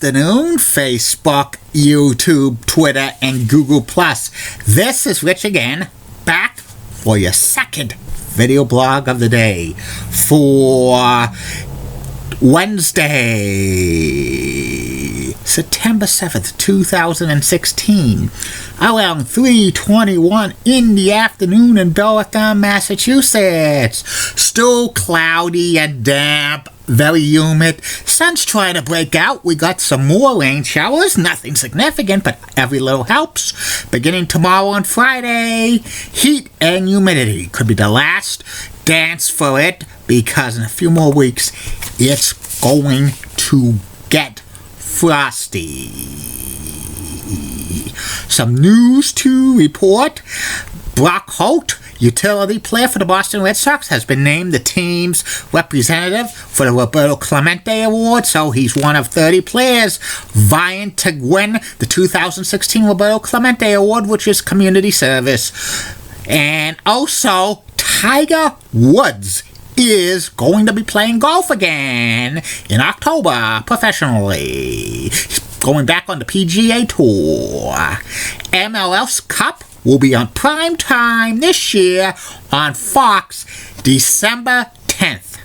afternoon, Facebook, YouTube, Twitter, and Google+. This is Rich again, back for your second video blog of the day for Wednesday, September 7th, 2016, around 3:21 in the afternoon in Billerica, Massachusetts. Still cloudy and damp, very humid. Sun's trying to break out. We got some more rain showers. Nothing significant, but every little helps. Beginning tomorrow on Friday, heat and humidity could be the last dance for it, because in a few more weeks, it's going to get frosty. Some news to report. Brock Holt, utility player for the Boston Red Sox, has been named the team's representative for the Roberto Clemente Award, so he's one of 30 players vying to win the 2016 Roberto Clemente Award, which is community service. And also, Tiger Woods is going to be playing golf again in October professionally. He's going back on the PGA Tour. MLS Cup will be on prime time this year on Fox, December 10th.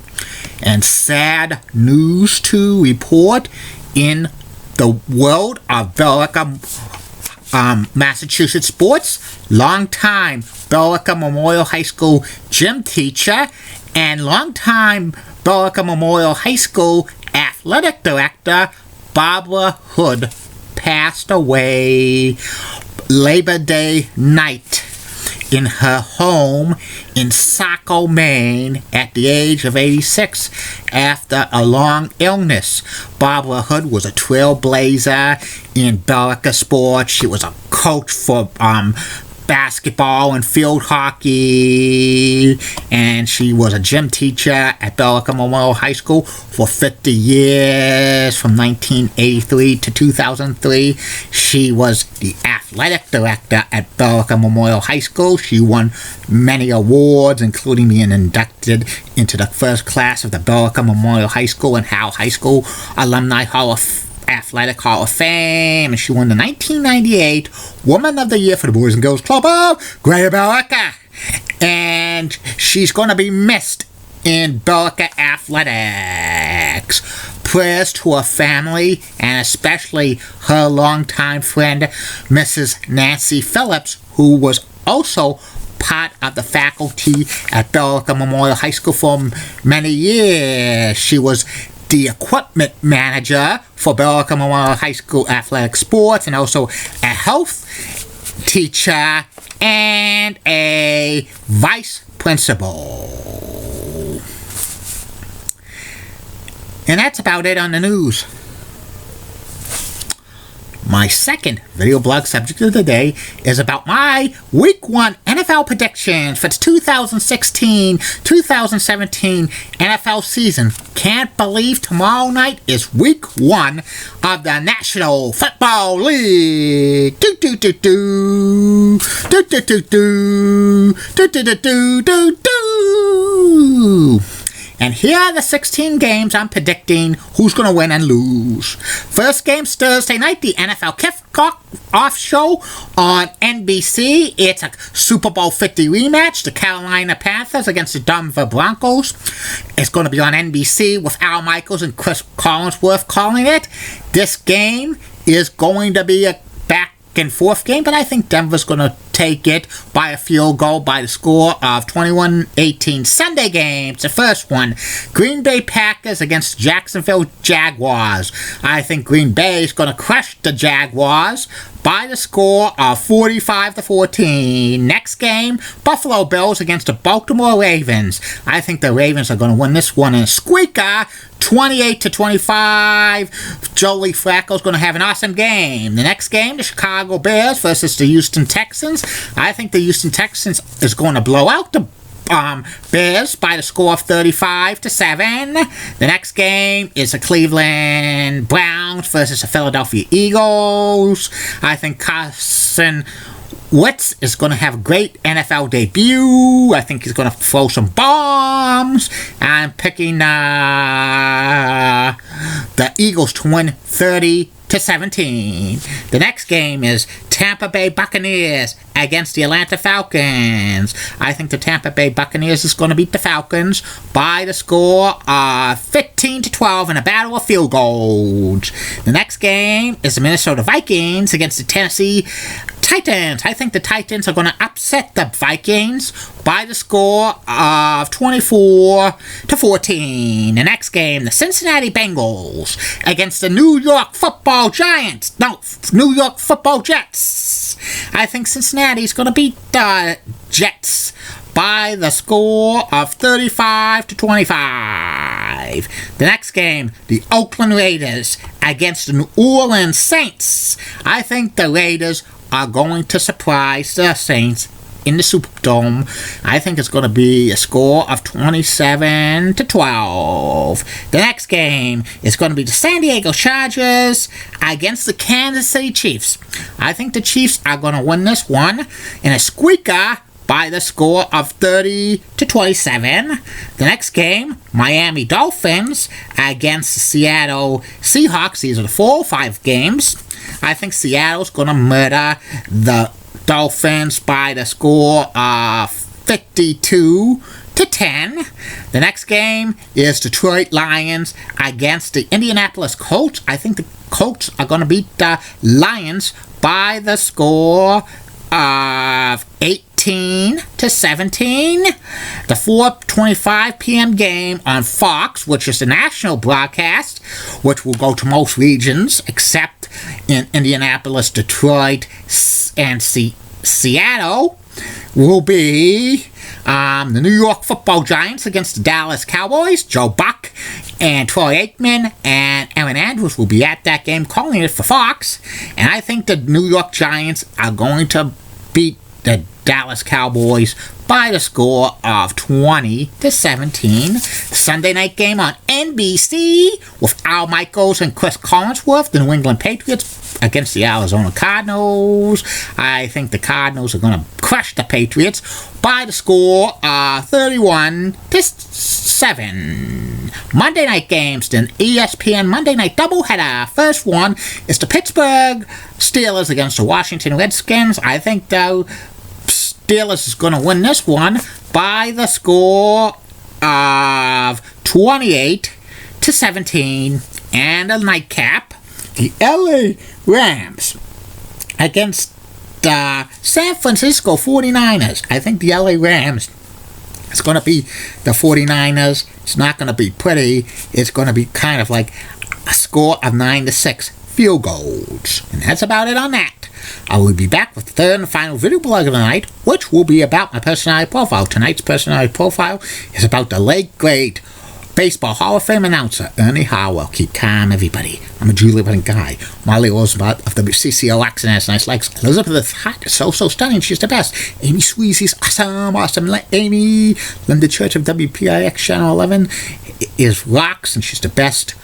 And sad news to report in the world of Billerica, Massachusetts sports. Longtime Billerica Memorial High School gym teacher and longtime Billerica Memorial High School athletic director Barbara Hood passed away Labor Day night in her home in Saco, Maine, at the age of 86 after a long illness. Barbara Hood was a trailblazer in Billerica sports. She was a coach for basketball and field hockey, and she was a gym teacher at Billerica Memorial High School for 50 years, from 1983 to 2003. She was the athletic director at Billerica Memorial High School. She won many awards, including being inducted into the first class of the Billerica Memorial High School and Howell High School Alumni Athletic Hall of Fame, and she won the 1998 Woman of the Year for the Boys and Girls Club of Greater Billerica. And she's going to be missed in Billerica athletics. Prayers to her family, and especially her longtime friend, Mrs. Nancy Phillips, who was also part of the faculty at Billerica Memorial High School for many years. She was the equipment manager for Billerica Memorial High School athletic sports, and also a health teacher and a vice principal. And that's about it on the news. My second video blog subject of the day is about my Week 1 NFL predictions for the 2016-2017 NFL season. Can't believe tomorrow night is Week 1 of the National Football League. Do do do do do do do do do do do do do. And here are the 16 games I'm predicting who's going to win and lose. First game's Thursday night, the NFL Kickoff Show on NBC. It's a Super Bowl 50 rematch, the Carolina Panthers against the Denver Broncos. It's going to be on NBC with Al Michaels and Chris Collinsworth calling it. This game is going to be a back and forth game, but I think Denver's going to take it by a field goal by the score of 21-18. Sunday games, the first one, Green Bay Packers against Jacksonville Jaguars. I think Green Bay is going to crush the Jaguars by the score of 45-14. Next game, Buffalo Bills against the Baltimore Ravens. I think the Ravens are going to win this one in a squeaker, 28-25. Joey Flacco's going to have an awesome game. The next game, the Chicago Bears versus the Houston Texans. I think the Houston Texans is going to blow out the Bears by the score of 35-7. The next game is the Cleveland Browns versus the Philadelphia Eagles. I think Carson Wentz is going to have a great NFL debut. I think he's going to throw some bombs. I'm picking the Eagles to win 30-17. The next game is Tampa Bay Buccaneers against the Atlanta Falcons. I think the Tampa Bay Buccaneers is going to beat the Falcons by the score of 15-12 in a battle of field goals. The next game is the Minnesota Vikings against the Tennessee Titans. I think the Titans are going to upset the Vikings by the score of 24-14. The next game, the Cincinnati Bengals against the New York Football Giants. No, New York Football Jets. I think Cincinnati is going to beat the Jets by the score of 35-25. The next game, the Oakland Raiders against the New Orleans Saints. I think the Raiders are going to surprise the Saints in the Superdome. I think it's going to be a score of 27-12. The next game is going to be the San Diego Chargers against the Kansas City Chiefs. I think the Chiefs are going to win this one in a squeaker by the score of 30-27. The next game, Miami Dolphins against the Seattle Seahawks. These are the 4 or 5 games. I think Seattle's going to murder the Dolphins by the score of 52-10. The next game is Detroit Lions against the Indianapolis Colts. I think the Colts are going to beat the Lions by the score of 18-17. The 4:25 p.m. game on Fox, which is the national broadcast, which will go to most regions except in Indianapolis, Detroit, and Seattle, will be the New York Football Giants against the Dallas Cowboys. Joe Buck and Troy Aikman and Aaron Andrews will be at that game calling it for Fox. And I think the New York Giants are going to beat the Dallas Cowboys by the score of 20-17. Sunday night game on NBC with Al Michaels and Chris Collinsworth, the New England Patriots against the Arizona Cardinals. I think the Cardinals are going to crush the Patriots by the score of 31-7. Monday night games, the ESPN Monday night doubleheader. First one is the Pittsburgh Steelers against the Washington Redskins. I think the Steelers is going to win this one by the score of 28-17. And a nightcap, the LA Rams against the San Francisco 49ers. I think the LA Rams is going to be the 49ers. It's not going to be pretty. It's going to be kind of like a score of 9-6 field goals. And that's about it on that. I will be back with the third and final video blog of the night, which will be about my personality profile. Tonight's personality profile is about the late great Baseball Hall of Fame announcer Ernie Harwell. Keep calm, everybody. I'm a Julie guy. Molly Roosevelt of WCCOX and has nice legs. Elizabeth Hart is so stunning. She's the best. Amy Sweezy's awesome. Amy. Linda Church of WPIX Channel 11 is rocks, and she's the best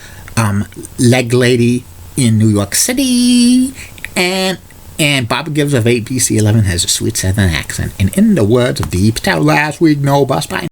leg lady in New York City. And Bobby Gibbs of ABC 11 has a sweet southern accent. And in the words of Deep Patel last week, no bus by